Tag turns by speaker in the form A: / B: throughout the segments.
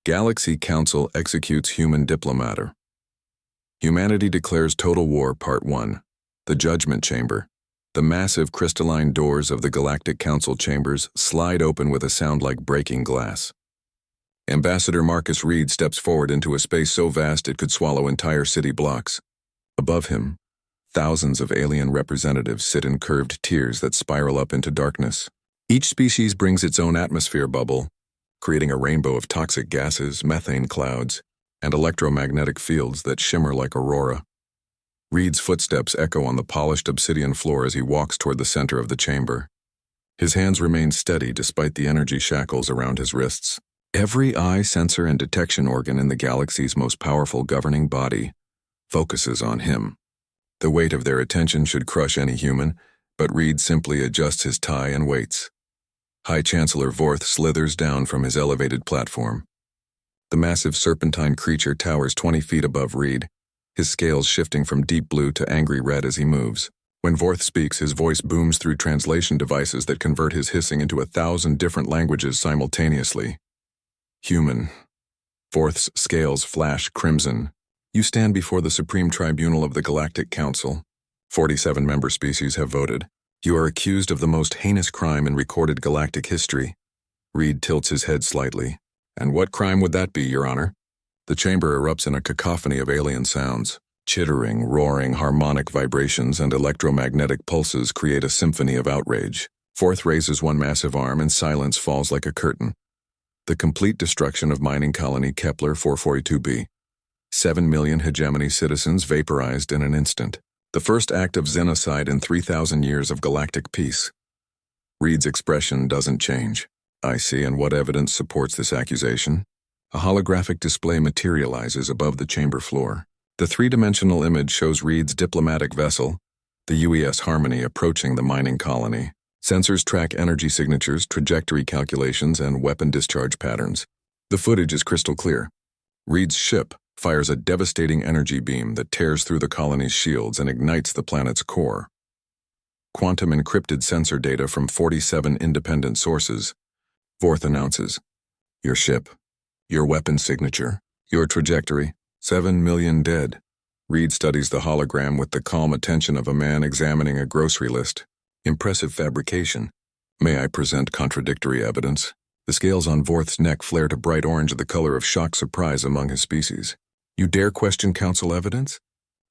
A: Galaxy Council executes human diplomator. Humanity declares total war, Part 1. The Judgment Chamber. The massive crystalline doors of the Galactic Council chambers slide open with a sound like breaking glass. Ambassador Marcus Reed steps forward into a space so vast it could swallow entire city blocks. Above him, thousands of alien representatives sit in curved tiers that spiral up into darkness. Each species brings its own atmosphere bubble, creating a rainbow of toxic gases, methane clouds, and electromagnetic fields that shimmer like aurora. Reed's footsteps echo on the polished obsidian floor as he walks toward the center of the chamber. His hands remain steady despite the energy shackles around his wrists. Every eye, sensor, and detection organ in the galaxy's most powerful governing body focuses on him. The weight of their attention should crush any human, but Reed simply adjusts his tie and waits. High Chancellor Vorth slithers down from his elevated platform. The massive serpentine creature towers 20 feet above Reed, his scales shifting from deep blue to angry red as he moves. When Vorth speaks, his voice booms through translation devices that convert his hissing into 1,000 different languages simultaneously. Human. Vorth's scales flash crimson. You stand before the Supreme Tribunal of the Galactic Council. 47 member species have voted. You are accused of the most heinous crime in recorded galactic history. Reed tilts his head slightly. And what crime would that be, Your Honor? The chamber erupts in a cacophony of alien sounds. Chittering, roaring, harmonic vibrations and electromagnetic pulses create a symphony of outrage. Vorth raises one massive arm and silence falls like a curtain. The complete destruction of mining colony Kepler 442b. 7 million hegemony citizens vaporized in an instant. The first act of xenocide in 3,000 years of galactic peace. Reed's expression doesn't change. I see, and what evidence supports this accusation? A holographic display materializes above the chamber floor. The three-dimensional image shows Reed's diplomatic vessel, the UES Harmony, approaching the mining colony. Sensors track energy signatures, trajectory calculations, and weapon discharge patterns. The footage is crystal clear. Reed's ship fires a devastating energy beam that tears through the colony's shields and ignites the planet's core. Quantum encrypted sensor data from 47 independent sources. Vorth announces, your ship, your weapon signature, your trajectory, 7 million dead. Reed studies the hologram with the calm attention of a man examining a grocery list. Impressive fabrication. May I present contradictory evidence? The scales on Vorth's neck flare to bright orange, the color of shocked surprise among his species. You dare question council evidence?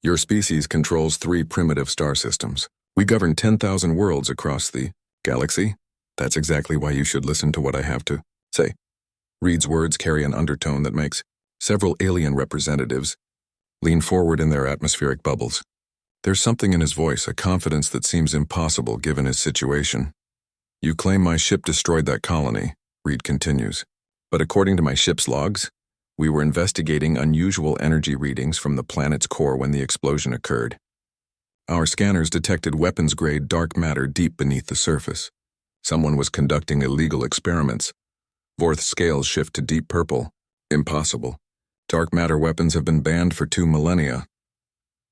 A: Your species controls 3 primitive star systems. We govern 10,000 worlds across the galaxy. That's exactly why you should listen to what I have to say. Reed's words carry an undertone that makes several alien representatives lean forward in their atmospheric bubbles. There's something in his voice, a confidence that seems impossible given his situation. You claim my ship destroyed that colony, Reed continues. But according to my ship's logs, we were investigating unusual energy readings from the planet's core when the explosion occurred. Our scanners detected weapons-grade dark matter deep beneath the surface. Someone was conducting illegal experiments. Vorth's scales shift to deep purple. Impossible. Dark matter weapons have been banned for 2 millennia.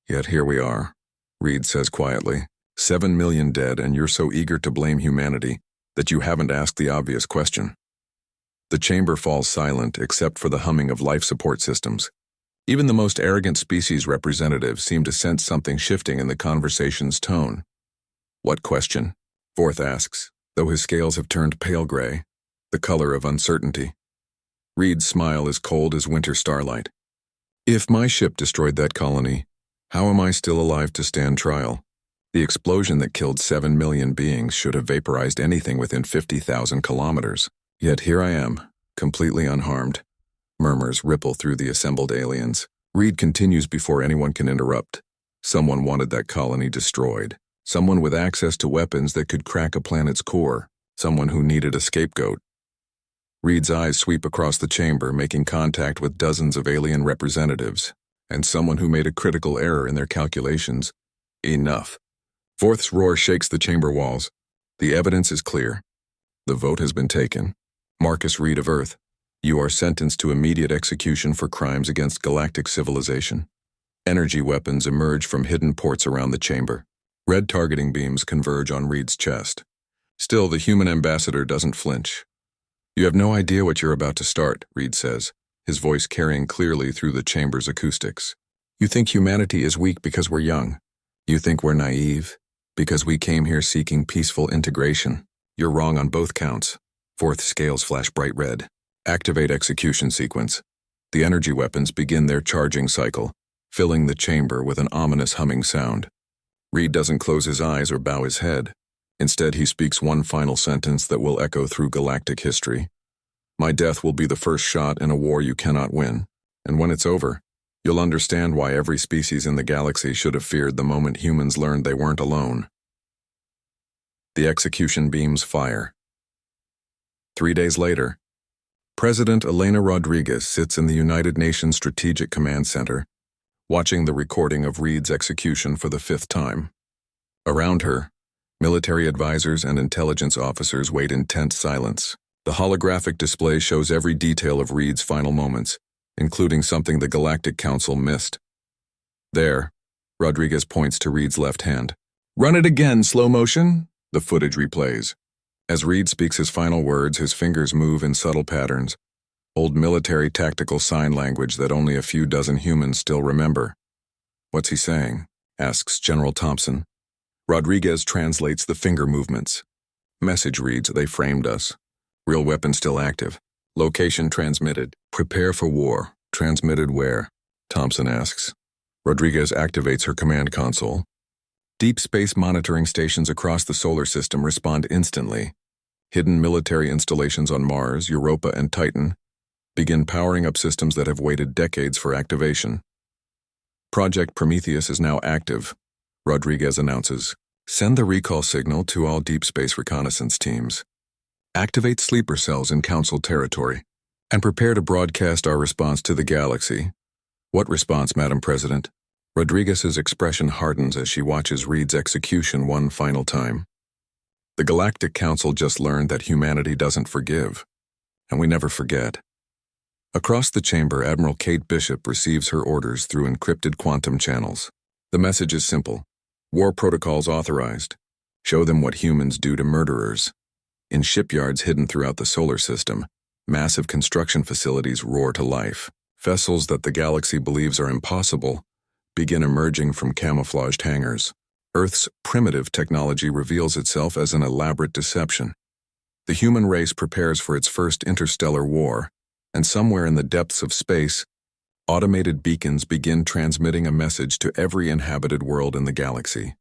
A: Yet here we are, Reed says quietly. 7 million dead, and you're so eager to blame humanity that you haven't asked the obvious question. The chamber falls silent except for the humming of life support systems. Even the most arrogant species representatives seem to sense something shifting in the conversation's tone. What question? Vorth asks, though his scales have turned pale gray, the color of uncertainty. Reed's smile is cold as winter starlight. If my ship destroyed that colony, how am I still alive to stand trial? The explosion that killed 7 million beings should have vaporized anything within 50,000 kilometers. Yet here I am, completely unharmed. Murmurs ripple through the assembled aliens. Reed continues before anyone can interrupt. Someone wanted that colony destroyed. Someone with access to weapons that could crack a planet's core. Someone who needed a scapegoat. Reed's eyes sweep across the chamber, making contact with dozens of alien representatives, and someone who made a critical error in their calculations. Enough. Vorth's roar shakes the chamber walls. The evidence is clear. The vote has been taken. Marcus Reed of Earth, you are sentenced to immediate execution for crimes against galactic civilization. Energy weapons emerge from hidden ports around the chamber. Red targeting beams converge on Reed's chest. Still, the human ambassador doesn't flinch. You have no idea what you're about to start, Reed says. his voice carrying clearly through the chamber's acoustics. You think humanity is weak because we're young. You think we're naive because we came here seeking peaceful integration. You're wrong on both counts. Fourth scales flash bright red. Activate execution sequence. The energy weapons begin their charging cycle, filling the chamber with an ominous humming sound. Reed doesn't close his eyes or bow his head. Instead, he speaks one final sentence that will echo through galactic history. My death will be the first shot in a war you cannot win, and when it's over, you'll understand why every species in the galaxy should have feared the moment humans learned they weren't alone. The execution beams fire. 3 days later, President Elena Rodriguez sits in the United Nations Strategic Command Center, watching the recording of Reed's execution for the 5th time. Around her, military advisors and intelligence officers wait in tense silence. The holographic display shows every detail of Reed's final moments, including something the Galactic Council missed. There, Rodriguez points to Reed's left hand. "Run it again, slow motion," the footage replays. As Reed speaks his final words, his fingers move in subtle patterns, old military tactical sign language that only a few dozen humans still remember. "What's he saying?" asks General Thompson. Rodriguez translates the finger movements. Message reads, "They framed us. Real weapon still active. Location transmitted. Prepare for war. Transmitted where?" Thompson asks. Rodriguez activates her command console. Deep space monitoring stations across the solar system respond instantly. Hidden military installations on Mars, Europa, and Titan begin powering up systems that have waited decades for activation. Project Prometheus is now active, Rodriguez announces. Send the recall signal to all deep space reconnaissance teams. Activate sleeper cells in Council territory, and prepare to broadcast our response to the galaxy. What response, Madam President? Rodriguez's expression hardens as she watches Reed's execution one final time. The Galactic Council just learned that humanity doesn't forgive, and we never forget. Across the chamber, Admiral Kate Bishop receives her orders through encrypted quantum channels. The message is simple. War protocols authorized. Show them what humans do to murderers. In shipyards hidden throughout the solar system, massive construction facilities roar to life. Vessels that the galaxy believes are impossible begin emerging from camouflaged hangars. Earth's primitive technology reveals itself as an elaborate deception. The human race prepares for its first interstellar war, and somewhere in the depths of space, automated beacons begin transmitting a message to every inhabited world in the galaxy.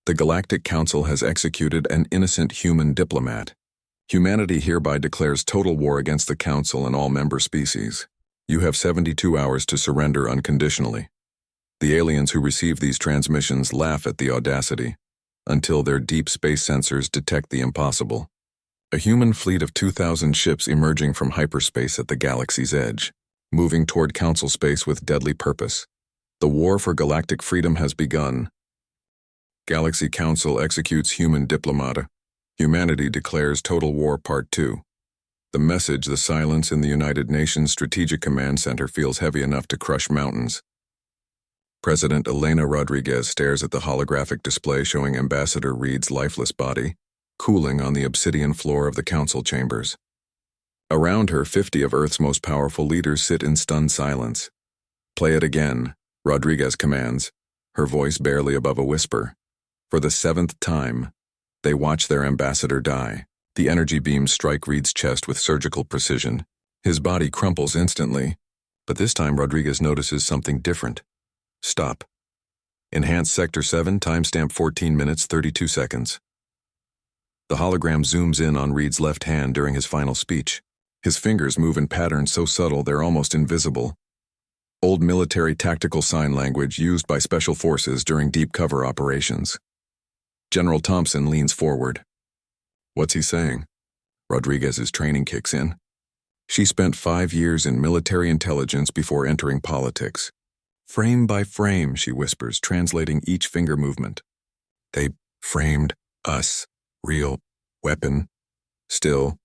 A: The Galactic Council has executed an innocent human diplomat. Humanity hereby declares total war against the Council and all member species. You have 72 hours to surrender unconditionally. The aliens who receive these transmissions laugh at the audacity, until their deep space sensors detect the impossible. A human fleet of 2,000 ships emerging from hyperspace at the galaxy's edge, moving toward Council space with deadly purpose. The war for galactic freedom has begun. Galaxy Council executes human diplomata. Humanity declares total war Part 2. The message, the silence in the United Nations Strategic Command Center feels heavy enough to crush mountains. President Elena Rodriguez stares at the holographic display showing Ambassador Reed's lifeless body, cooling on the obsidian floor of the council chambers. Around her, 50 of Earth's most powerful leaders sit in stunned silence. "Play it again," Rodriguez commands, her voice barely above a whisper. For the 7th time, they watch their ambassador die. The energy beams strike Reed's chest with surgical precision. His body crumples instantly, but this time Rodriguez notices something different. Stop. Enhance Sector 7, timestamp 14 minutes 32 seconds. The hologram zooms in on Reed's left hand during his final speech. His fingers move in patterns so subtle they're almost invisible. Old military tactical sign language used by special forces during deep cover operations. General Thompson leans forward. What's he saying? Rodriguez's training kicks in. She spent 5 years in military intelligence before entering politics. Frame by frame, she whispers, translating each finger movement. They framed us. Real weapon. Still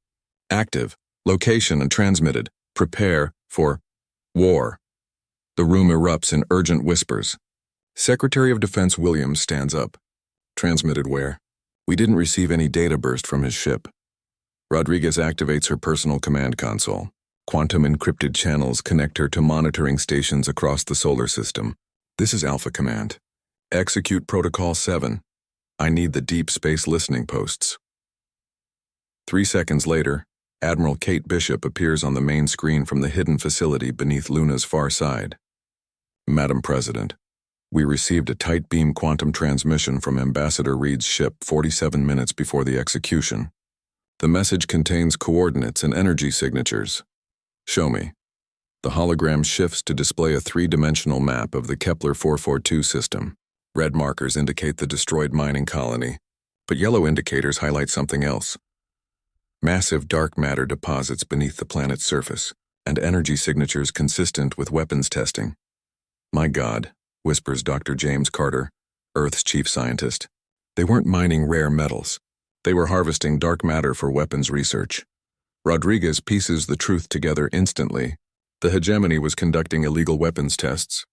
A: active. Location and transmitted. Prepare for war. The room erupts in urgent whispers. Secretary of Defense Williams stands up. Transmitted where? We didn't receive any data burst from his ship. Rodriguez activates her personal command console. Quantum encrypted channels connect her to monitoring stations across the solar system. This is Alpha Command. Execute Protocol 7. I need the deep space listening posts. 3 seconds later, Admiral Kate Bishop appears on the main screen from the hidden facility beneath Luna's far side. Madam President, we received a tight beam quantum transmission from Ambassador Reed's ship 47 minutes before the execution. The message contains coordinates and energy signatures. Show me. The hologram shifts to display a three-dimensional map of the Kepler 442 system. Red markers indicate the destroyed mining colony, but yellow indicators highlight something else. Massive dark matter deposits beneath the planet's surface, and energy signatures consistent with weapons testing. My God, whispers Dr. James Carter, Earth's chief scientist. They weren't mining rare metals. They were harvesting dark matter for weapons research. Rodriguez pieces the truth together instantly. The hegemony was conducting illegal weapons tests.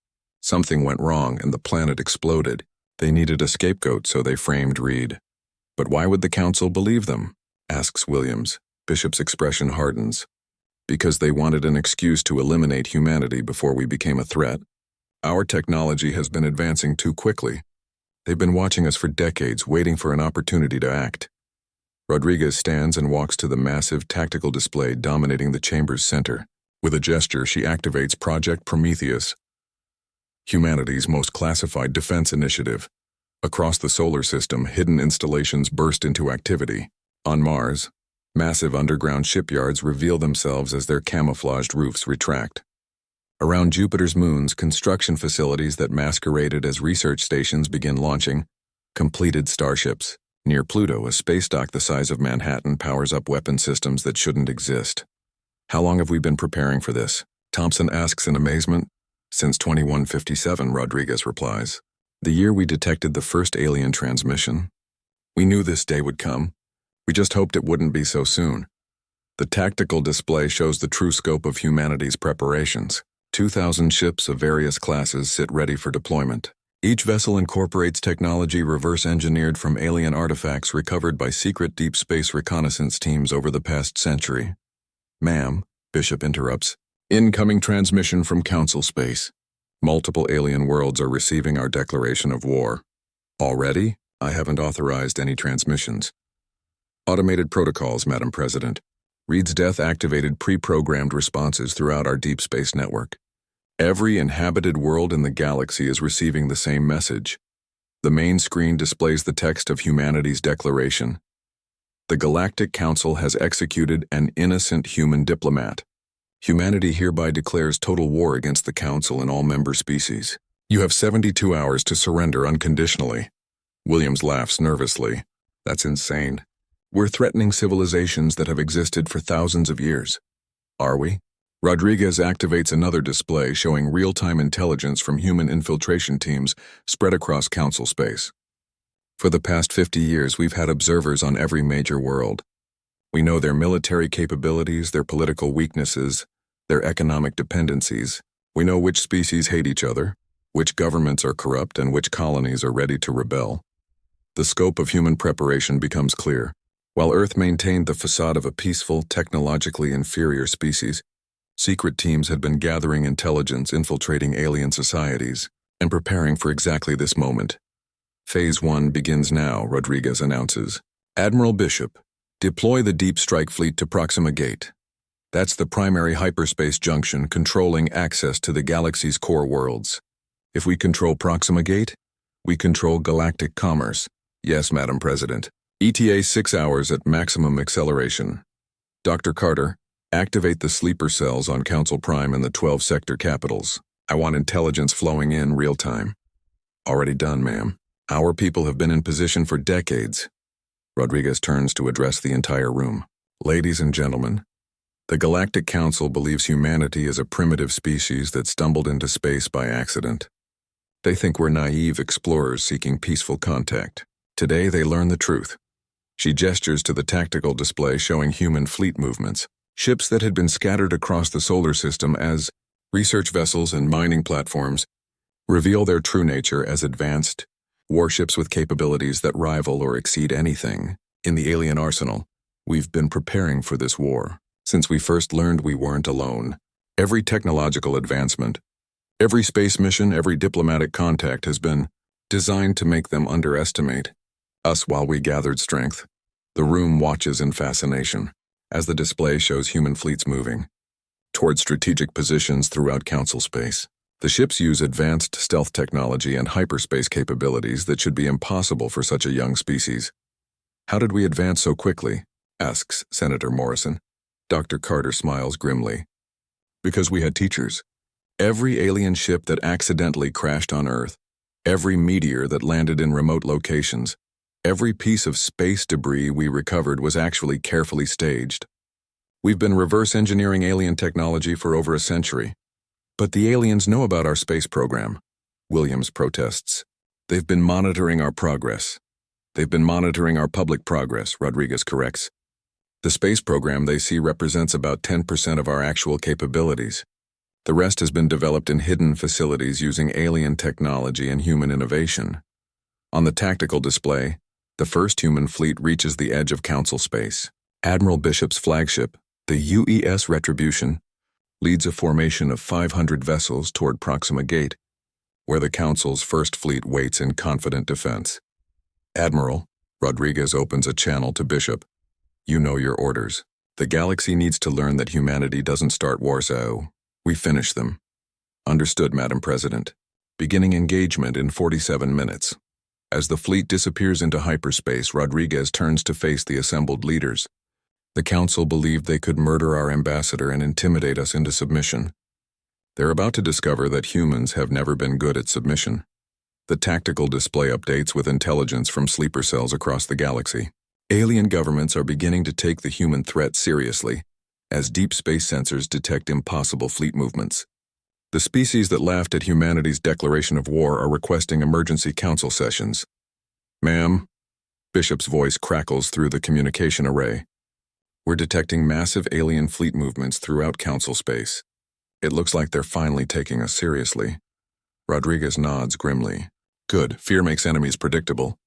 A: Something went wrong and the planet exploded. They needed a scapegoat, so they framed Reed. But why would the Council believe them? Asks Williams. Bishop's expression hardens. Because they wanted an excuse to eliminate humanity before we became a threat. Our technology has been advancing too quickly. They've been watching us for decades, waiting for an opportunity to act. Rodriguez stands and walks to the massive tactical display dominating the chamber's center. With a gesture, she activates Project Prometheus, humanity's most classified defense initiative. Across the solar system, hidden installations burst into activity. On Mars, massive underground shipyards reveal themselves as their camouflaged roofs retract. Around Jupiter's moons, construction facilities that masqueraded as research stations begin launching completed starships. Near Pluto, a space dock the size of Manhattan powers up weapon systems that shouldn't exist. How long have we been preparing for this? Thompson asks in amazement. Since 2157, Rodriguez replies. The year we detected the first alien transmission. We knew this day would come. We just hoped it wouldn't be so soon. The tactical display shows the true scope of humanity's preparations. 2,000 ships of various classes sit ready for deployment. Each vessel incorporates technology reverse-engineered from alien artifacts recovered by secret deep space reconnaissance teams over the past century. Ma'am, Bishop interrupts. Incoming transmission from Council Space. Multiple alien worlds are receiving our declaration of war. Already? I haven't authorized any transmissions. Automated protocols, Madam President. Reed's death activated pre-programmed responses throughout our deep space network. Every inhabited world in the galaxy is receiving the same message. The main screen displays the text of humanity's declaration. The Galactic Council has executed an innocent human diplomat. Humanity hereby declares total war against the Council and all member species. You have 72 hours to surrender unconditionally. Williams laughs nervously. That's insane. We're threatening civilizations that have existed for thousands of years. Are we? Rodriguez activates another display showing real-time intelligence from human infiltration teams spread across Council space. For the past 50 years, we've had observers on every major world. We know their military capabilities, their political weaknesses, their economic dependencies. We know which species hate each other, which governments are corrupt, and which colonies are ready to rebel. The scope of human preparation becomes clear. While Earth maintained the facade of a peaceful, technologically inferior species, secret teams had been gathering intelligence, infiltrating alien societies, and preparing for exactly this moment. Phase 1 begins now, Rodriguez announces. Admiral Bishop, deploy the Deep Strike Fleet to Proxima Gate. That's the primary hyperspace junction controlling access to the galaxy's core worlds. If we control Proxima Gate, we control galactic commerce. Yes, Madam President. ETA 6 hours at maximum acceleration. Dr. Carter, activate the sleeper cells on Council Prime and the 12 sector capitals. I want intelligence flowing in real time. Already done, ma'am. Our people have been in position for decades. Rodriguez turns to address the entire room. Ladies and gentlemen, the Galactic Council believes humanity is a primitive species that stumbled into space by accident. They think we're naive explorers seeking peaceful contact. Today they learn the truth. She gestures to the tactical display showing human fleet movements, ships that had been scattered across the solar system as research vessels and mining platforms reveal their true nature as advanced warships with capabilities that rival or exceed anything in the alien arsenal. We've been preparing for this war. Since we first learned we weren't alone, every technological advancement, every space mission, every diplomatic contact has been designed to make them underestimate us while we gathered strength. The room watches in fascination as the display shows human fleets moving toward strategic positions throughout Council space. The ships use advanced stealth technology and hyperspace capabilities that should be impossible for such a young species. "How did we advance so quickly?" asks Senator Morrison. Dr. Carter smiles grimly. "Because we had teachers. Every alien ship that accidentally crashed on Earth, every meteor that landed in remote locations, every piece of space debris we recovered was actually carefully staged. We've been reverse engineering alien technology for over a century. But the aliens know about our space program," Williams protests. "They've been monitoring our progress. They've been monitoring our public progress," Rodriguez corrects. "The space program they see represents about 10% of our actual capabilities. The rest has been developed in hidden facilities using alien technology and human innovation." On the tactical display, the first human fleet reaches the edge of Council space. Admiral Bishop's flagship, the UES Retribution, leads a formation of 500 vessels toward Proxima Gate, where the Council's first fleet waits in confident defense. "Admiral," Rodriguez opens a channel to Bishop, "you know your orders. The galaxy needs to learn that humanity doesn't start wars, so we finish them." "Understood, Madam President. Beginning engagement in 47 minutes. As the fleet disappears into hyperspace, Rodriguez turns to face the assembled leaders. The Council believed they could murder our ambassador and intimidate us into submission. They're about to discover that humans have never been good at submission. The tactical display updates with intelligence from sleeper cells across the galaxy. Alien governments are beginning to take the human threat seriously, as deep space sensors detect impossible fleet movements. The species that laughed at humanity's declaration of war are requesting emergency council sessions. "Ma'am," Bishop's voice crackles through the communication array. "We're detecting massive alien fleet movements throughout Council space. It looks like they're finally taking us seriously." Rodriguez nods grimly. "Good, fear makes enemies predictable.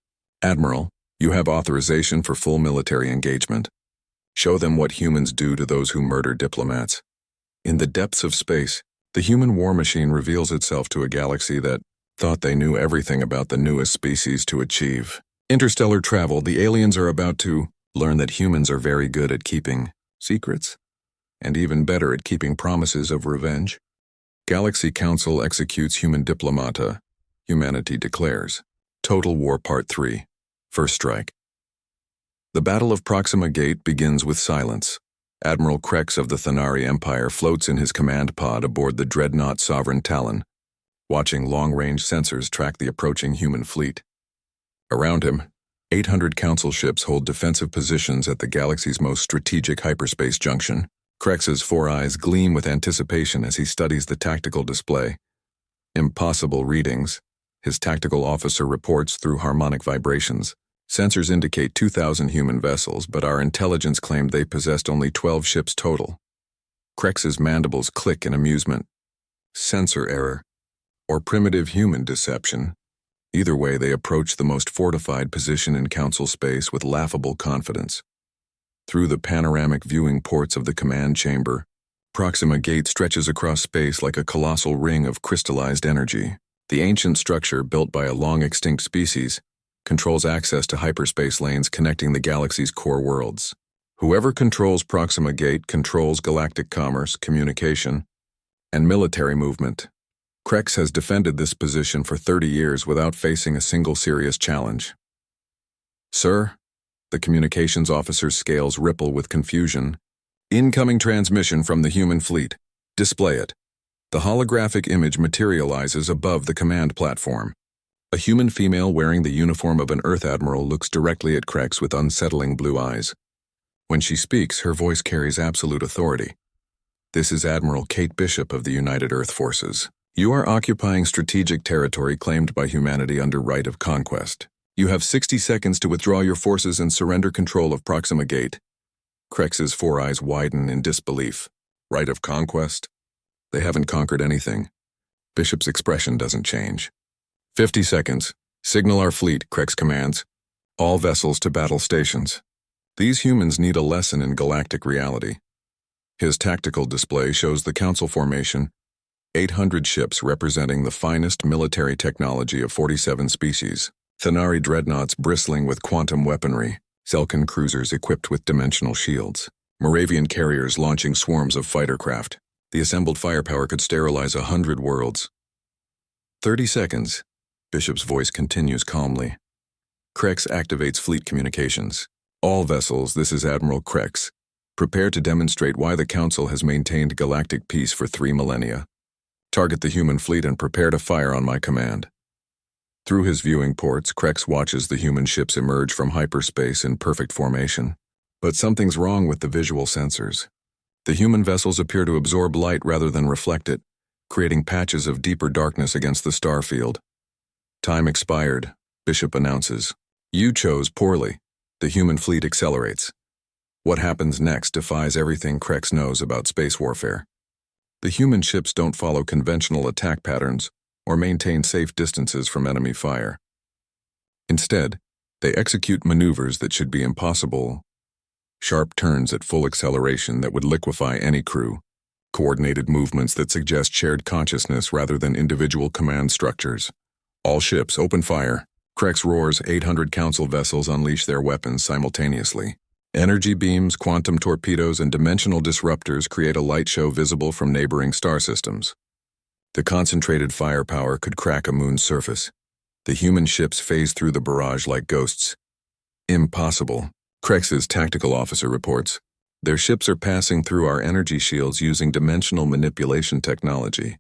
A: Admiral, you have authorization for full military engagement. Show them what humans do to those who murder diplomats." In the depths of space, the human war machine reveals itself to a galaxy that thought they knew everything about the newest species to achieve interstellar travel. The aliens are about to learn that humans are very good at keeping secrets, and even better at keeping promises of revenge. Galaxy Council executes human diplomata. Humanity declares. Total War Part 3. First Strike. The Battle of Proxima Gate begins with silence. Admiral Krex of the Thanari Empire floats in his command pod aboard the dreadnought Sovereign Talon, watching long-range sensors track the approaching human fleet. Around him, 800 Council ships hold defensive positions at the galaxy's most strategic hyperspace junction. Krex's four eyes gleam with anticipation as he studies the tactical display. Impossible readings, his tactical officer reports through harmonic vibrations. Sensors indicate 2,000 human vessels, but our intelligence claimed they possessed only 12 ships total. Krex's mandibles click in amusement. Sensor error, or primitive human deception. Either way, they approach the most fortified position in Council space with laughable confidence. Through the panoramic viewing ports of the command chamber, Proxima Gate stretches across space like a colossal ring of crystallized energy. The ancient structure, built by a long-extinct species, controls access to hyperspace lanes connecting the galaxy's core worlds. Whoever controls Proxima Gate controls galactic commerce, communication, and military movement. Krex has defended this position for 30 years without facing a single serious challenge. "Sir," the communications officer's scales ripple with confusion. "Incoming transmission from the human fleet. Display it." The holographic image materializes above the command platform. A human female wearing the uniform of an Earth admiral looks directly at Krex with unsettling blue eyes. When she speaks, her voice carries absolute authority. "This is Admiral Kate Bishop of the United Earth Forces. You are occupying strategic territory claimed by humanity under right of conquest. You have 60 seconds to withdraw your forces and surrender control of Proxima Gate." Krex's four eyes widen in disbelief. Right of conquest? They haven't conquered anything. Bishop's expression doesn't change. 50 seconds. Signal our fleet, Krex commands. All vessels to battle stations. These humans need a lesson in galactic reality. His tactical display shows the Council formation, 800 ships representing the finest military technology of 47 species, Thanari dreadnoughts bristling with quantum weaponry, Zelkan cruisers equipped with dimensional shields, Moravian carriers launching swarms of fighter craft. The assembled firepower could sterilize 100 worlds. 30 seconds. Bishop's voice continues calmly. Krex activates fleet communications. All vessels, this is Admiral Krex. Prepare to demonstrate why the Council has maintained galactic peace for 3 millennia. Target the human fleet and prepare to fire on my command. Through his viewing ports, Krex watches the human ships emerge from hyperspace in perfect formation. But something's wrong with the visual sensors. The human vessels appear to absorb light rather than reflect it, creating patches of deeper darkness against the star field. Time expired, Bishop announces. You chose poorly. The human fleet accelerates. What happens next defies everything Krex knows about space warfare. The human ships don't follow conventional attack patterns or maintain safe distances from enemy fire. Instead, they execute maneuvers that should be impossible. Sharp turns at full acceleration that would liquefy any crew. Coordinated movements that suggest shared consciousness rather than individual command structures. All ships, open fire. Krex roars. 800 Council vessels unleash their weapons simultaneously. Energy beams, quantum torpedoes, and dimensional disruptors create a light show visible from neighboring star systems. The concentrated firepower could crack a moon's surface. The human ships phase through the barrage like ghosts. Impossible, Krex's tactical officer reports. Their ships are passing through our energy shields using dimensional manipulation technology.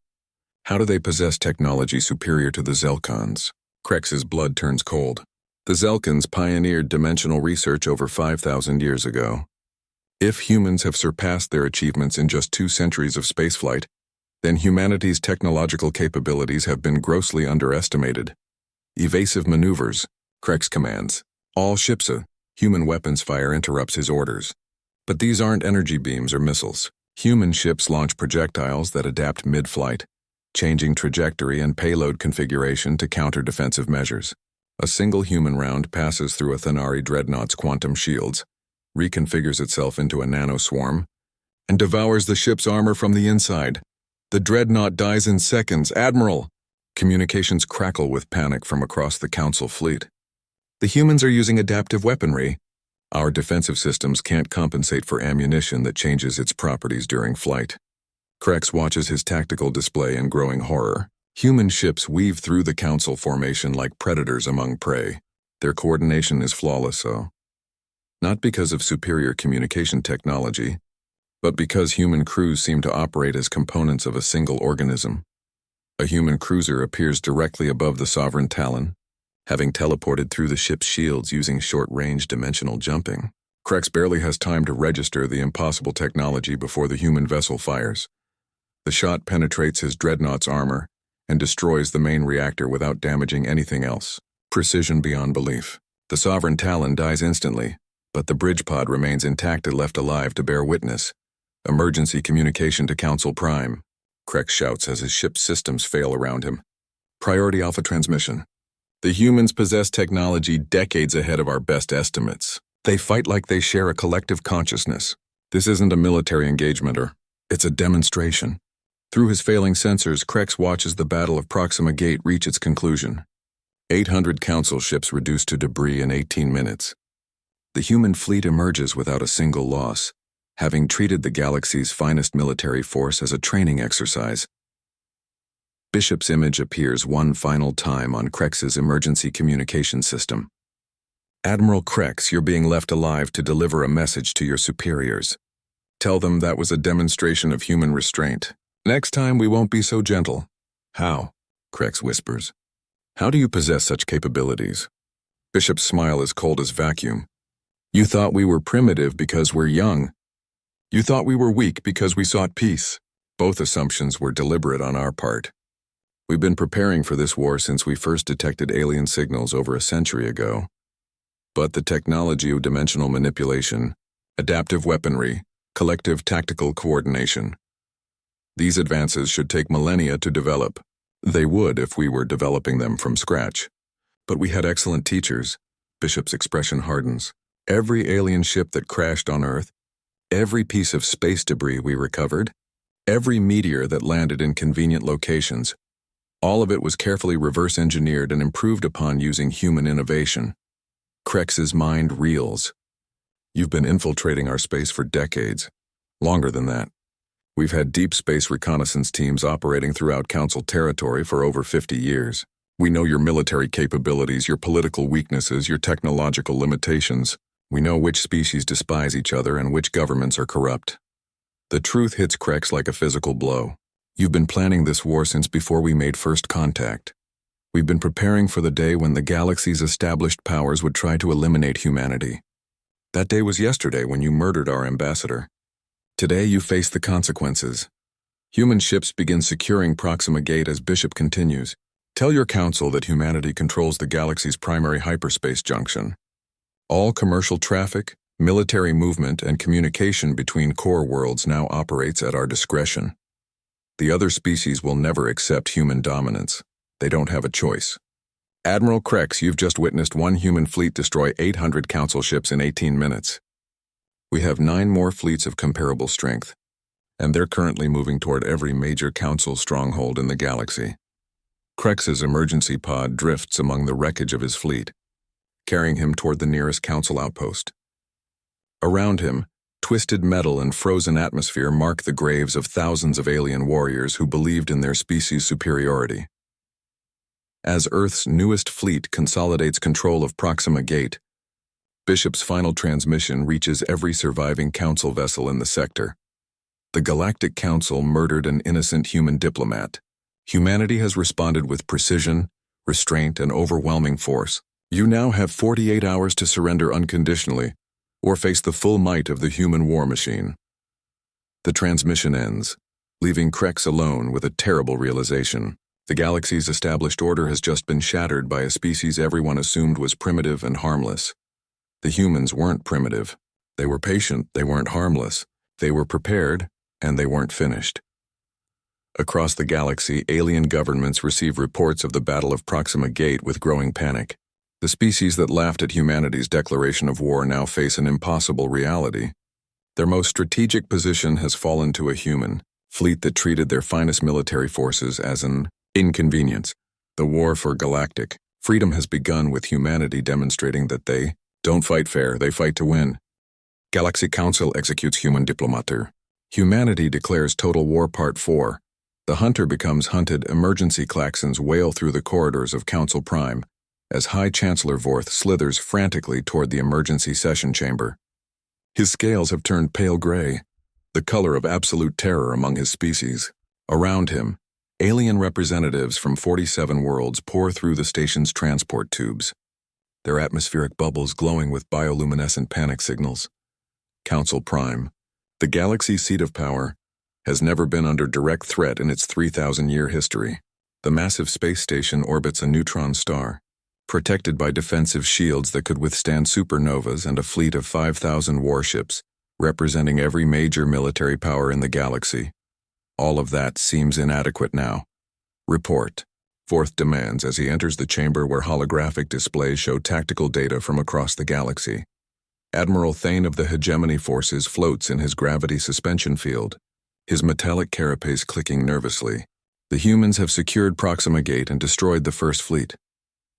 A: How do they possess technology superior to the Zelkans? Krex's blood turns cold. The Zelkans pioneered dimensional research over 5,000 years ago. If humans have surpassed their achievements in just 2 centuries of spaceflight, then humanity's technological capabilities have been grossly underestimated. Evasive maneuvers, Krex commands. All ships. Human weapons fire interrupts his orders. But these aren't energy beams or missiles. Human ships launch projectiles that adapt mid-flight, changing trajectory and payload configuration to counter defensive measures. A single human round passes through a Thanari dreadnought's quantum shields, reconfigures itself into a nanoswarm, and devours the ship's armor from the inside. The dreadnought dies in seconds. Admiral! Communications crackle with panic from across the Council fleet. The humans are using adaptive weaponry. Our defensive systems can't compensate for ammunition that changes its properties during flight. Krex watches his tactical display in growing horror. Human ships weave through the Council formation like predators among prey. Their coordination is flawless, not because of superior communication technology, but because human crews seem to operate as components of a single organism. A human cruiser appears directly above the Sovereign Talon, having teleported through the ship's shields using short-range dimensional jumping. Krex barely has time to register the impossible technology before the human vessel fires. The shot penetrates his dreadnought's armor and destroys the main reactor without damaging anything else. Precision beyond belief. The Sovereign Talon dies instantly, but the bridge pod remains intact and left alive to bear witness. Emergency communication to Council Prime. Krex shouts as his ship's systems fail around him. Priority Alpha transmission. The humans possess technology decades ahead of our best estimates. They fight like they share a collective consciousness. This isn't a military engagement, it's a demonstration. Through his failing sensors, Krex watches the Battle of Proxima Gate reach its conclusion. 800 Council ships reduced to debris in 18 minutes. The human fleet emerges without a single loss, having treated the galaxy's finest military force as a training exercise. Bishop's image appears one final time on Krex's emergency communication system. Admiral Krex, you're being left alive to deliver a message to your superiors. Tell them that was a demonstration of human restraint. Next time we won't be so gentle. How? Krex whispers. How do you possess such capabilities? Bishop's smile is cold as vacuum. You thought we were primitive because we're young. You thought we were weak because we sought peace. Both assumptions were deliberate on our part. We've been preparing for this war since we first detected alien signals over a century ago. But the technology of dimensional manipulation, adaptive weaponry, collective tactical coordination, these advances should take millennia to develop. They would if we were developing them from scratch. But we had excellent teachers. Bishop's expression hardens. Every alien ship that crashed on Earth, Every piece of space debris we recovered, every meteor that landed in convenient locations, all of it was carefully reverse-engineered and improved upon using human innovation. Krex's mind reels. You've been infiltrating our space for decades. Longer than that. We've had deep space reconnaissance teams operating throughout Council territory for over 50 years. We know your military capabilities, your political weaknesses, your technological limitations. We know which species despise each other and which governments are corrupt. The truth hits Krex like a physical blow. You've been planning this war since before we made first contact. We've been preparing for the day when the galaxy's established powers would try to eliminate humanity. That day was yesterday when you murdered our ambassador. Today you face the consequences. Human ships begin securing Proxima Gate as Bishop continues. Tell your council that humanity controls the galaxy's primary hyperspace junction. All commercial traffic, military movement, and communication between core worlds now operates at our discretion. The other species will never accept human dominance. They don't have a choice. Admiral Krex, you've just witnessed one human fleet destroy 800 council ships in 18 minutes. We have 9 more fleets of comparable strength, and they're currently moving toward every major council stronghold in the galaxy. Krex's emergency pod drifts among the wreckage of his fleet, carrying him toward the nearest council outpost. Around him, twisted metal and frozen atmosphere mark the graves of thousands of alien warriors who believed in their species' superiority. As Earth's newest fleet consolidates control of Proxima Gate, Bishop's final transmission reaches every surviving council vessel in the sector. The Galactic Council murdered an innocent human diplomat. Humanity has responded with precision, restraint, and overwhelming force. You now have 48 hours to surrender unconditionally, or face the full might of the human war machine. The transmission ends, leaving Krex alone with a terrible realization. The galaxy's established order has just been shattered by a species everyone assumed was primitive and harmless. The humans weren't primitive. They were patient, they weren't harmless. They were prepared, and they weren't finished. Across the galaxy, alien governments receive reports of the Battle of Proxima Gate with growing panic. The species that laughed at humanity's declaration of war now face an impossible reality. Their most strategic position has fallen to a human fleet that treated their finest military forces as an inconvenience. The war for galactic freedom has begun with humanity demonstrating that they don't fight fair, they fight to win. Galaxy Council executes human diplomater. Humanity declares total war part 4. The hunter becomes hunted. Emergency klaxons wail through the corridors of Council Prime as High Chancellor Vorth slithers frantically toward the emergency session chamber. His scales have turned pale gray, the color of absolute terror among his species. Around him, alien representatives from 47 worlds pour through the station's transport tubes, their atmospheric bubbles glowing with bioluminescent panic signals. Council Prime, the galaxy's seat of power, has never been under direct threat in its 3,000-year history. The massive space station orbits a neutron star, protected by defensive shields that could withstand supernovas and a fleet of 5,000 warships, representing every major military power in the galaxy. All of that seems inadequate now. Report, Vorth demands as he enters the chamber where holographic displays show tactical data from across the galaxy. Admiral Thane of the Hegemony Forces floats in his gravity suspension field, his metallic carapace clicking nervously. The humans have secured Proxima Gate and destroyed the First Fleet.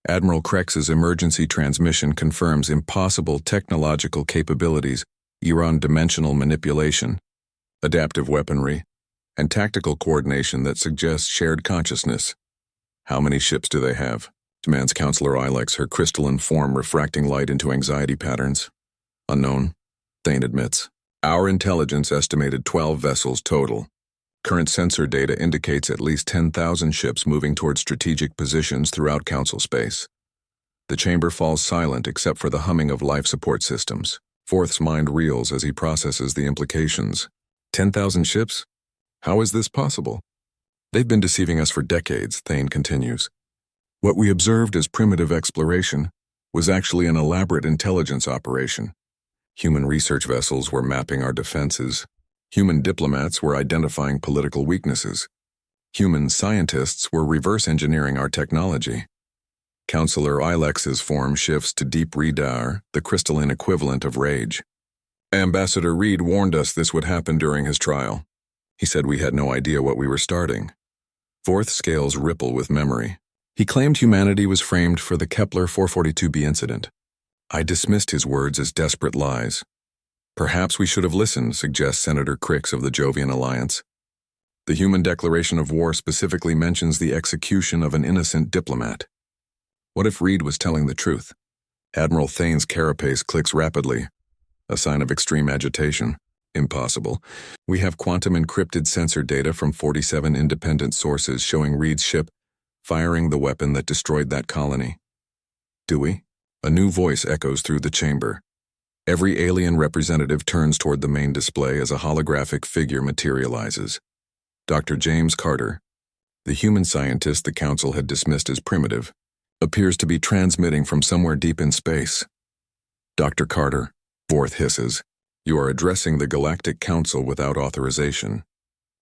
A: Admiral Krex's emergency transmission confirms impossible technological capabilities, Euron-dimensional manipulation, adaptive weaponry, and tactical coordination that suggests shared consciousness. How many ships do they have? Demands Counselor Ilex, her crystalline form refracting light into anxiety patterns. Unknown, Thane admits. Our intelligence estimated 12 vessels total. Current sensor data indicates at least 10,000 ships moving toward strategic positions throughout Council space. The chamber falls silent except for the humming of life support systems. Vorth's mind reels as he processes the implications. 10,000 ships? How is this possible? They've been deceiving us for decades, Thane continues. What we observed as primitive exploration was actually an elaborate intelligence operation. Human research vessels were mapping our defenses. Human diplomats were identifying political weaknesses. Human scientists were reverse engineering our technology. Counselor Ilex's form shifts to deep Redar, the crystalline equivalent of rage. Ambassador Reed warned us this would happen during his trial. He said we had no idea what we were starting. Fourth scales ripple with memory. He claimed humanity was framed for the Kepler 442b incident. I dismissed his words as desperate lies. Perhaps we should have listened, suggests Senator Crix of the Jovian Alliance. The Human Declaration of War specifically mentions the execution of an innocent diplomat. What if Reed was telling the truth? Admiral Thane's carapace clicks rapidly, a sign of extreme agitation. Impossible. We have quantum-encrypted sensor data from 47 independent sources showing Reed's ship firing the weapon that destroyed that colony. Do we? A new voice echoes through the chamber. Every alien representative turns toward the main display as a holographic figure materializes. Dr. James Carter, the human scientist the Council had dismissed as primitive, appears to be transmitting from somewhere deep in space. Dr. Carter, Vorth hisses, you are addressing the Galactic Council without authorization.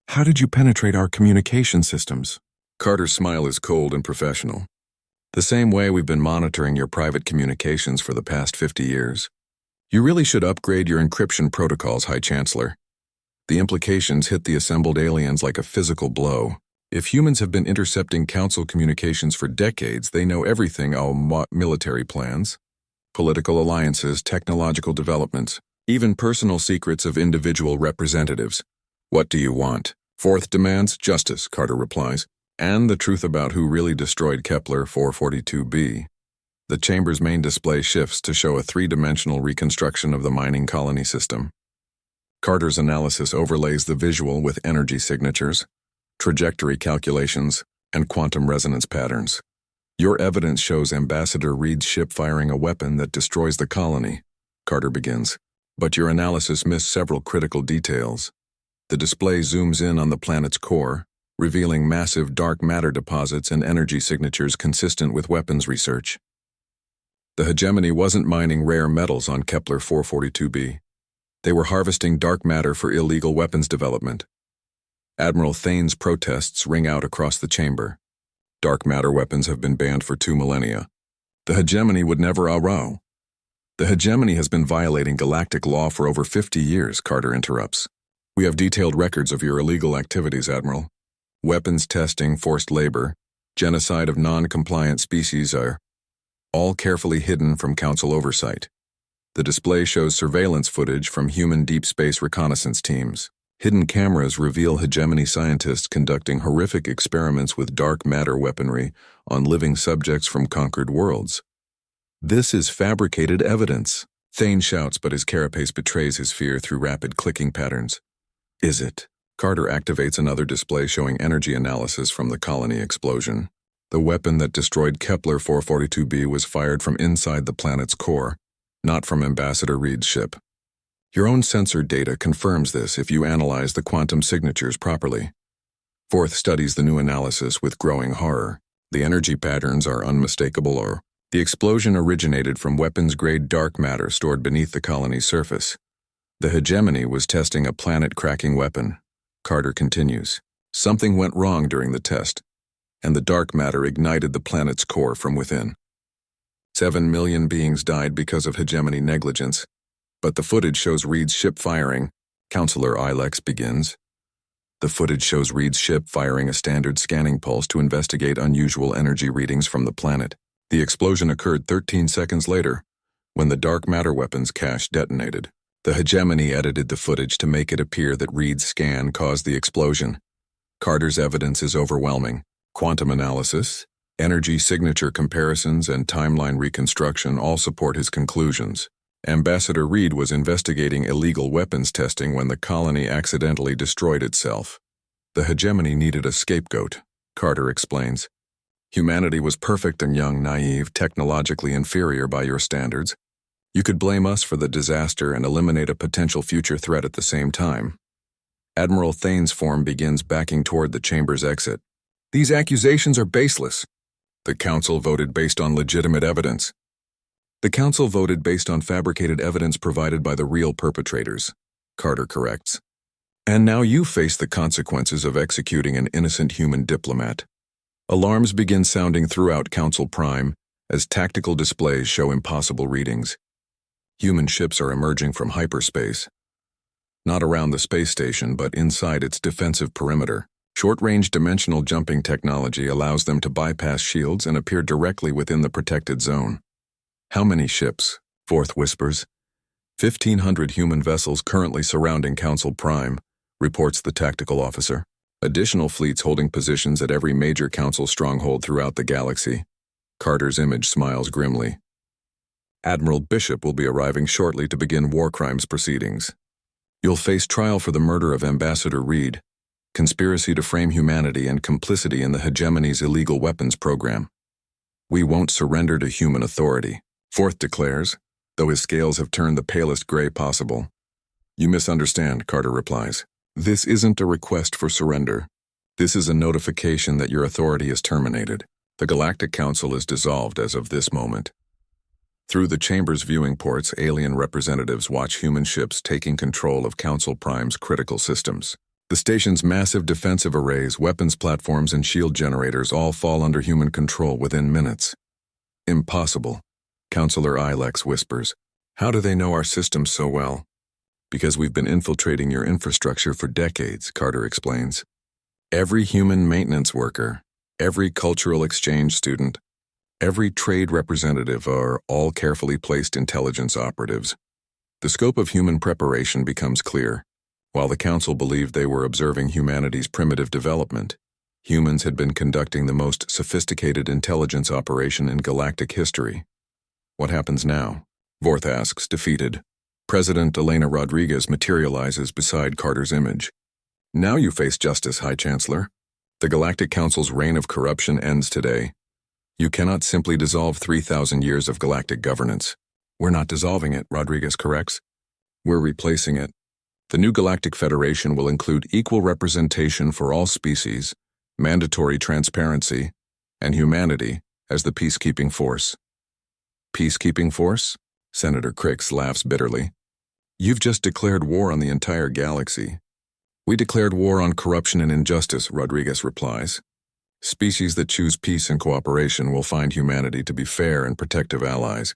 A: How did you penetrate our communication systems? Carter's smile is cold and professional. The same way we've been monitoring your private communications for the past 50 years. You really should upgrade your encryption protocols, High Chancellor. The implications hit the assembled aliens like a physical blow. If humans have been intercepting Council communications for decades, they know everything about military plans, political alliances, technological developments, even personal secrets of individual representatives. What do you want? Fourth demands justice, Carter replies, and the truth about who really destroyed Kepler 442b. The chamber's main display shifts to show a three-dimensional reconstruction of the mining colony system. Carter's analysis overlays the visual with energy signatures, trajectory calculations, and quantum resonance patterns. Your evidence shows Ambassador Reed's ship firing a weapon that destroys the colony, Carter begins, but your analysis missed several critical details. The display zooms in on the planet's core, revealing massive dark matter deposits and energy signatures consistent with weapons research. The hegemony wasn't mining rare metals on Kepler 442b. They were harvesting dark matter for illegal weapons development. Admiral Thane's protests ring out across the chamber. Dark matter weapons have been banned for 2 millennia. The hegemony would never allow. The hegemony has been violating galactic law for over 50 years, Carter interrupts. We have detailed records of your illegal activities, Admiral. Weapons testing, forced labor, genocide of non-compliant species are all carefully hidden from Council oversight. The display shows surveillance footage from human deep space reconnaissance teams. Hidden cameras reveal hegemony scientists conducting horrific experiments with dark matter weaponry on living subjects from conquered worlds. This is fabricated evidence. Thane shouts, but his carapace betrays his fear through rapid clicking patterns. Is it? Carter activates another display showing energy analysis from the colony explosion. The weapon that destroyed Kepler 442b was fired from inside the planet's core, not from Ambassador Reed's ship. Your own sensor data confirms this if you analyze the quantum signatures properly. Forth studies the new analysis with growing horror. The energy patterns are unmistakable, or the explosion originated from weapons-grade dark matter stored beneath the colony's surface. The hegemony was testing a planet-cracking weapon. Carter continues. Something went wrong during the test, and the dark matter ignited the planet's core from within. 7 million beings died because of hegemony negligence, but the footage shows Reed's ship firing. Counselor Ilex begins. The footage shows Reed's ship firing a standard scanning pulse to investigate unusual energy readings from the planet. The explosion occurred 13 seconds later, when the dark matter weapons cache detonated. The hegemony edited the footage to make it appear that Reed's scan caused the explosion. Carter's evidence is overwhelming. Quantum analysis, energy signature comparisons, and timeline reconstruction all support his conclusions. Ambassador Reed was investigating illegal weapons testing when the colony accidentally destroyed itself. The hegemony needed a scapegoat, Carter explains. Humanity was perfect and young, naive, technologically inferior by your standards. You could blame us for the disaster and eliminate a potential future threat at the same time. Admiral Thane's form begins backing toward the chamber's exit. These accusations are baseless. The Council voted based on legitimate evidence. The Council voted based on fabricated evidence provided by the real perpetrators, Carter corrects. And now you face the consequences of executing an innocent human diplomat. Alarms begin sounding throughout Council Prime as tactical displays show impossible readings. Human ships are emerging from hyperspace. Not around the space station, but inside its defensive perimeter. Short-range dimensional jumping technology allows them to bypass shields and appear directly within the protected zone. How many ships? Vorth whispers. 1,500 human vessels currently surrounding Council Prime, reports the tactical officer. Additional fleets holding positions at every major Council stronghold throughout the galaxy. Carter's image smiles grimly. Admiral Bishop will be arriving shortly to begin war crimes proceedings. You'll face trial for the murder of Ambassador Reed, conspiracy to frame humanity, and complicity in the hegemony's illegal weapons program. We won't surrender to human authority, Vorth declares, though his scales have turned the palest gray possible. You misunderstand, Carter replies. This isn't a request for surrender. This is a notification that your authority is terminated. The Galactic Council is dissolved as of this moment. Through the chamber's viewing ports, alien representatives watch human ships taking control of Council Prime's critical systems. The station's massive defensive arrays, weapons platforms, and shield generators all fall under human control within minutes. Impossible, Counselor Ilex whispers. How do they know our systems so well? Because we've been infiltrating your infrastructure for decades, Carter explains. Every human maintenance worker, every cultural exchange student, every trade representative are all carefully placed intelligence operatives. The scope of human preparation becomes clear. While the Council believed they were observing humanity's primitive development, humans had been conducting the most sophisticated intelligence operation in galactic history. What happens now? Vorth asks, defeated. President Elena Rodriguez materializes beside Carter's image. Now you face justice, High Chancellor. The Galactic Council's reign of corruption ends today. You cannot simply dissolve 3,000 years of galactic governance. We're not dissolving it, Rodriguez corrects. We're replacing it. The new Galactic Federation will include equal representation for all species, mandatory transparency, and humanity as the peacekeeping force. Peacekeeping force? Senator Crix laughs bitterly. You've just declared war on the entire galaxy. We declared war on corruption and injustice, Rodriguez replies. Species that choose peace and cooperation will find humanity to be fair and protective allies.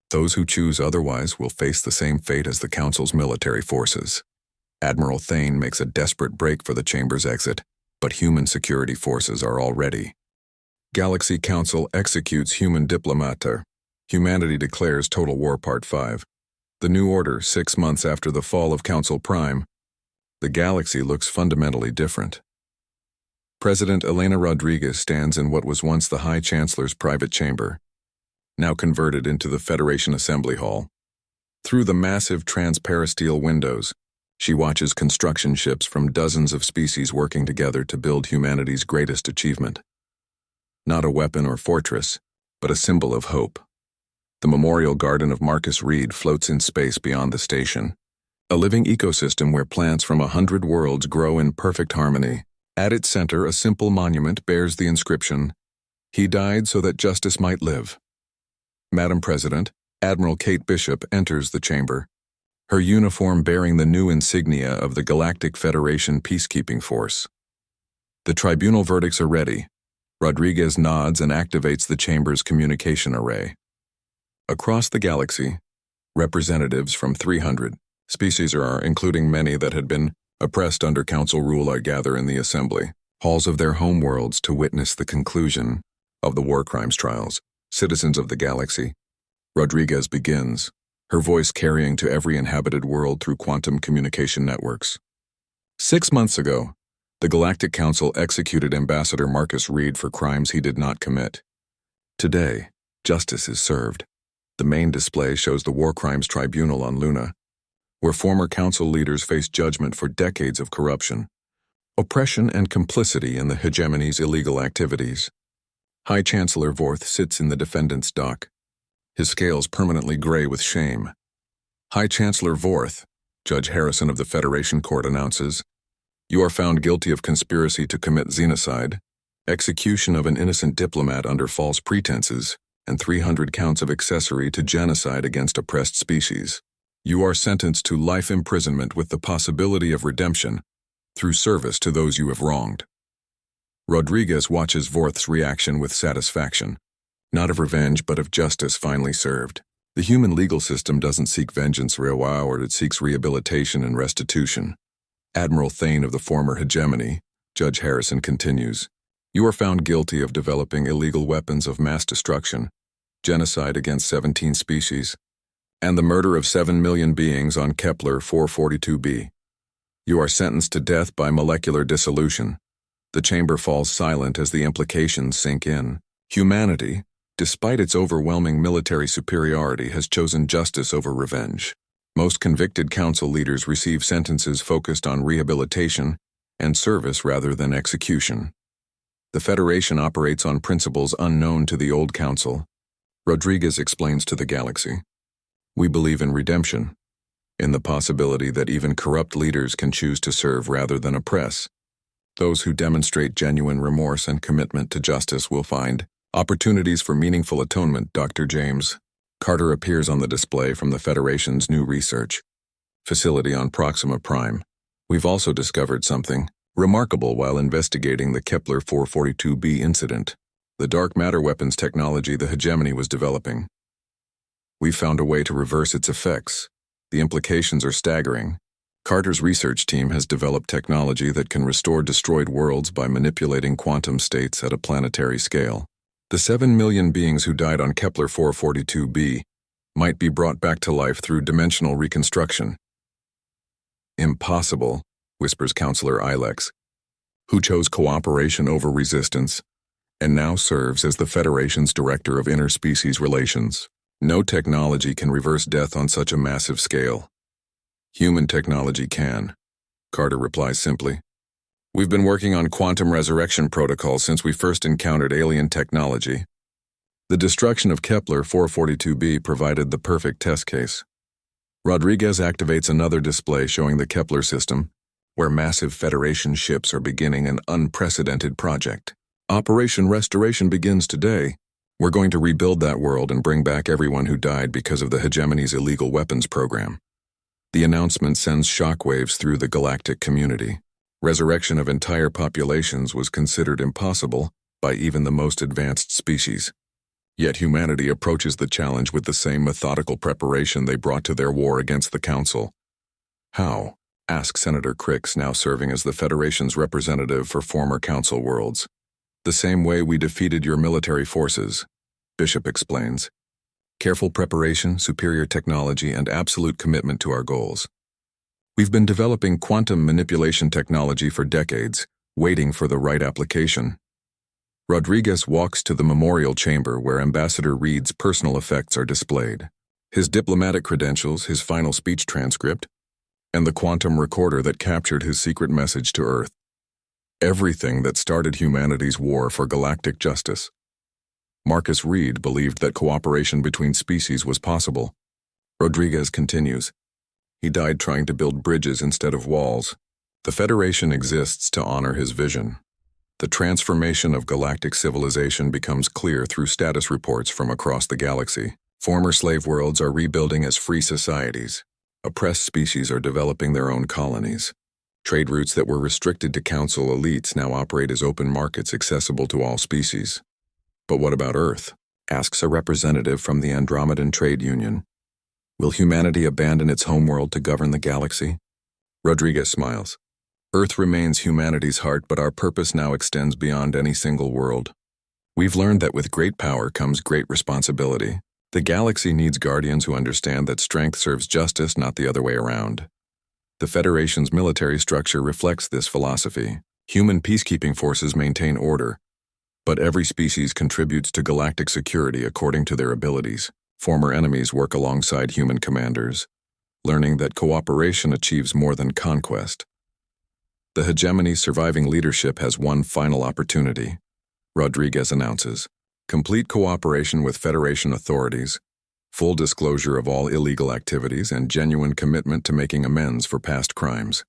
A: Those who choose otherwise will face the same fate as the Council's military forces. Admiral Thane makes a desperate break for the Chamber's exit, but human security forces are all ready. Galaxy Council executes human diplomator. Humanity declares total war Part 5. The new order, 6 months after the fall of Council Prime. The galaxy looks fundamentally different. President Elena Rodriguez stands in what was once the High Chancellor's private chamber, now converted into the Federation Assembly Hall. Through the massive transparasteel windows, she watches construction ships from dozens of species working together to build humanity's greatest achievement. Not a weapon or fortress, but a symbol of hope. The memorial garden of Marcus Reed floats in space beyond the station, a living ecosystem where plants from 100 worlds grow in perfect harmony. At its center, a simple monument bears the inscription, "He died so that justice might live." Madam President, Admiral Kate Bishop enters the chamber, her uniform bearing the new insignia of the Galactic Federation Peacekeeping Force. The tribunal verdicts are ready. Rodriguez nods and activates the chamber's communication array. Across the galaxy, representatives from 300 species including many that had been oppressed under Council rule, gather in the assembly halls of their homeworlds to witness the conclusion of the war crimes trials. Citizens of the galaxy, Rodriguez begins, her voice carrying to every inhabited world through quantum communication networks. 6 months ago, the Galactic Council executed Ambassador Marcus Reed for crimes he did not commit. Today, justice is served. The main display shows the War Crimes Tribunal on Luna, where former council leaders face judgment for decades of corruption, oppression, and complicity in the hegemony's illegal activities. High Chancellor Vorth sits in the defendant's dock, his scales permanently gray with shame. High Chancellor Vorth, Judge Harrison of the Federation Court announces, you are found guilty of conspiracy to commit xenocide, execution of an innocent diplomat under false pretenses, and 300 counts of accessory to genocide against oppressed species. You are sentenced to life imprisonment with the possibility of redemption through service to those you have wronged. Rodriguez watches Vorth's reaction with satisfaction, not of revenge but of justice finally served. The human legal system doesn't seek vengeance or reward, it seeks rehabilitation and restitution. Admiral Thane of the former hegemony, Judge Harrison continues, you are found guilty of developing illegal weapons of mass destruction, genocide against 17 species, and the murder of 7 million beings on Kepler 442b. You are sentenced to death by molecular dissolution. The chamber falls silent as the implications sink in. Humanity, despite its overwhelming military superiority, has chosen justice over revenge. Most convicted council leaders receive sentences focused on rehabilitation and service rather than execution. The Federation operates on principles unknown to the old council. Rodriguez explains to the galaxy, we believe in redemption, in the possibility that even corrupt leaders can choose to serve rather than oppress. Those who demonstrate genuine remorse and commitment to justice will find opportunities for meaningful atonement. Dr. James Carter appears on the display from the Federation's new research facility on Proxima Prime. We've also discovered something remarkable while investigating the Kepler 442b incident, the dark matter weapons technology the hegemony was developing. We've found a way to reverse its effects. The implications are staggering. Carter's research team has developed technology that can restore destroyed worlds by manipulating quantum states at a planetary scale. The 7 million beings who died on Kepler 442b might be brought back to life through dimensional reconstruction. Impossible, whispers Counselor Ilex, who chose cooperation over resistance, and now serves as the Federation's Director of Interspecies Relations. No technology can reverse death on such a massive scale. Human technology can, Carter replies simply. We've been working on quantum resurrection protocols since we first encountered alien technology. The destruction of Kepler 442b provided the perfect test case. Rodriguez activates another display showing the Kepler system, where massive Federation ships are beginning an unprecedented project. Operation Restoration begins today. We're going to rebuild that world and bring back everyone who died because of the hegemony's illegal weapons program. The announcement sends shockwaves through the galactic community. Resurrection of entire populations was considered impossible by even the most advanced species. Yet humanity approaches the challenge with the same methodical preparation they brought to their war against the Council. How? Asks Senator Crix, now serving as the Federation's representative for former Council worlds. The same way we defeated your military forces, Bishop explains. Careful preparation, superior technology, and absolute commitment to our goals. We've been developing quantum manipulation technology for decades, waiting for the right application. Rodriguez walks to the memorial chamber where Ambassador Reed's personal effects are displayed. His diplomatic credentials, his final speech transcript, and the quantum recorder that captured his secret message to Earth. Everything that started humanity's war for galactic justice. Marcus Reed believed that cooperation between species was possible. Rodriguez continues. He died trying to build bridges instead of walls. The Federation exists to honor his vision. The transformation of galactic civilization becomes clear through status reports from across the galaxy. Former slave worlds are rebuilding as free societies. Oppressed species are developing their own colonies. Trade routes that were restricted to Council elites now operate as open markets accessible to all species. But what about Earth? Asks a representative from the Andromedan Trade Union. Will humanity abandon its homeworld to govern the galaxy? Rodriguez smiles. Earth remains humanity's heart, but our purpose now extends beyond any single world. We've learned that with great power comes great responsibility. The galaxy needs guardians who understand that strength serves justice, not the other way around. The Federation's military structure reflects this philosophy. Human peacekeeping forces maintain order, but every species contributes to galactic security according to their abilities. Former enemies work alongside human commanders, learning that cooperation achieves more than conquest. The hegemony's surviving leadership has one final opportunity, Rodriguez announces. Complete cooperation with Federation authorities, full disclosure of all illegal activities, and genuine commitment to making amends for past crimes.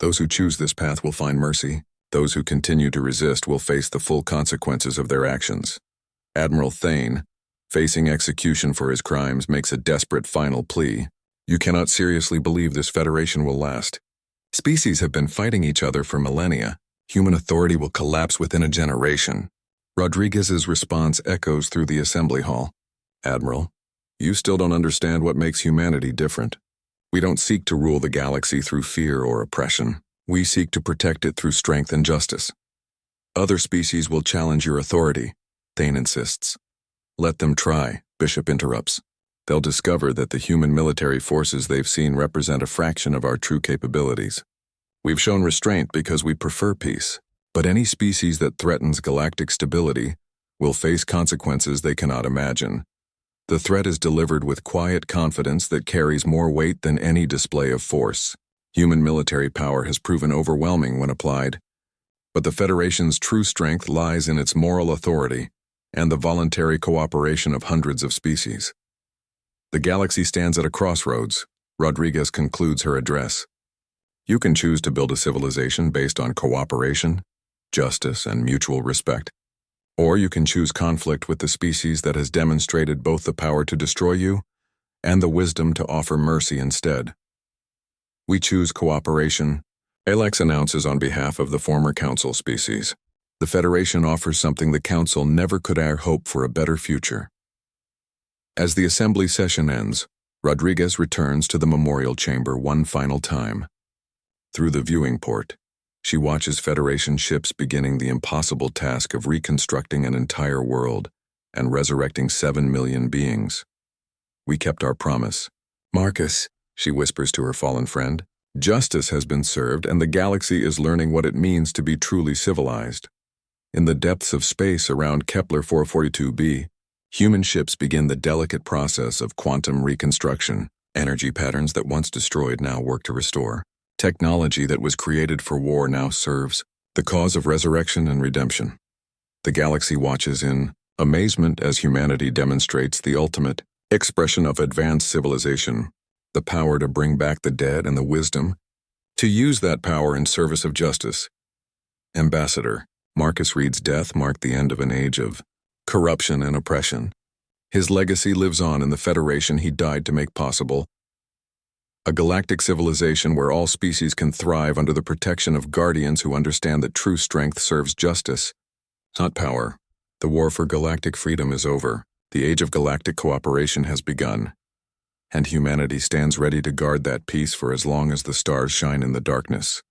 A: Those who choose this path will find mercy. Those who continue to resist will face the full consequences of their actions. Admiral Thane, facing execution for his crimes, makes a desperate final plea. You cannot seriously believe this Federation will last. Species have been fighting each other for millennia. Human authority will collapse within a generation. Rodriguez's response echoes through the assembly hall. Admiral, You still don't understand what makes humanity different. We don't seek to rule the galaxy through fear or oppression. We seek to protect it through strength and justice. Other species will challenge your authority, Thane insists. Let them try, Bishop interrupts. They'll discover that the human military forces they've seen represent a fraction of our true capabilities. We've shown restraint because we prefer peace, but any species that threatens galactic stability will face consequences they cannot imagine. The threat is delivered with quiet confidence that carries more weight than any display of force. Human military power has proven overwhelming when applied, but the Federation's true strength lies in its moral authority and the voluntary cooperation of hundreds of species. The galaxy stands at a crossroads, Rodriguez concludes her address. You can choose to build a civilization based on cooperation, justice, and mutual respect. Or you can choose conflict with the species that has demonstrated both the power to destroy you and the wisdom to offer mercy instead. We choose cooperation, Alex announces on behalf of the former Council species. The Federation offers something the Council never could ever hope for: a better future. As the assembly session ends, Rodriguez returns to the memorial chamber one final time. Through the viewing port, she watches Federation ships beginning the impossible task of reconstructing an entire world and resurrecting 7 million beings. We kept our promise. Marcus, she whispers to her fallen friend, justice has been served and the galaxy is learning what it means to be truly civilized. In the depths of space around Kepler 442b, human ships begin the delicate process of quantum reconstruction. Energy patterns that once destroyed now work to restore. Technology that was created for war now serves the cause of resurrection and redemption. The galaxy watches in amazement as humanity demonstrates the ultimate expression of advanced civilization, the power to bring back the dead and the wisdom to use that power in service of justice. Ambassador, Marcus Reed's death marked the end of an age of corruption and oppression. His legacy lives on in the Federation he died to make possible. A galactic civilization where all species can thrive under the protection of guardians who understand that true strength serves justice, not power. The war for galactic freedom is over. The age of galactic cooperation has begun. And humanity stands ready to guard that peace for as long as the stars shine in the darkness.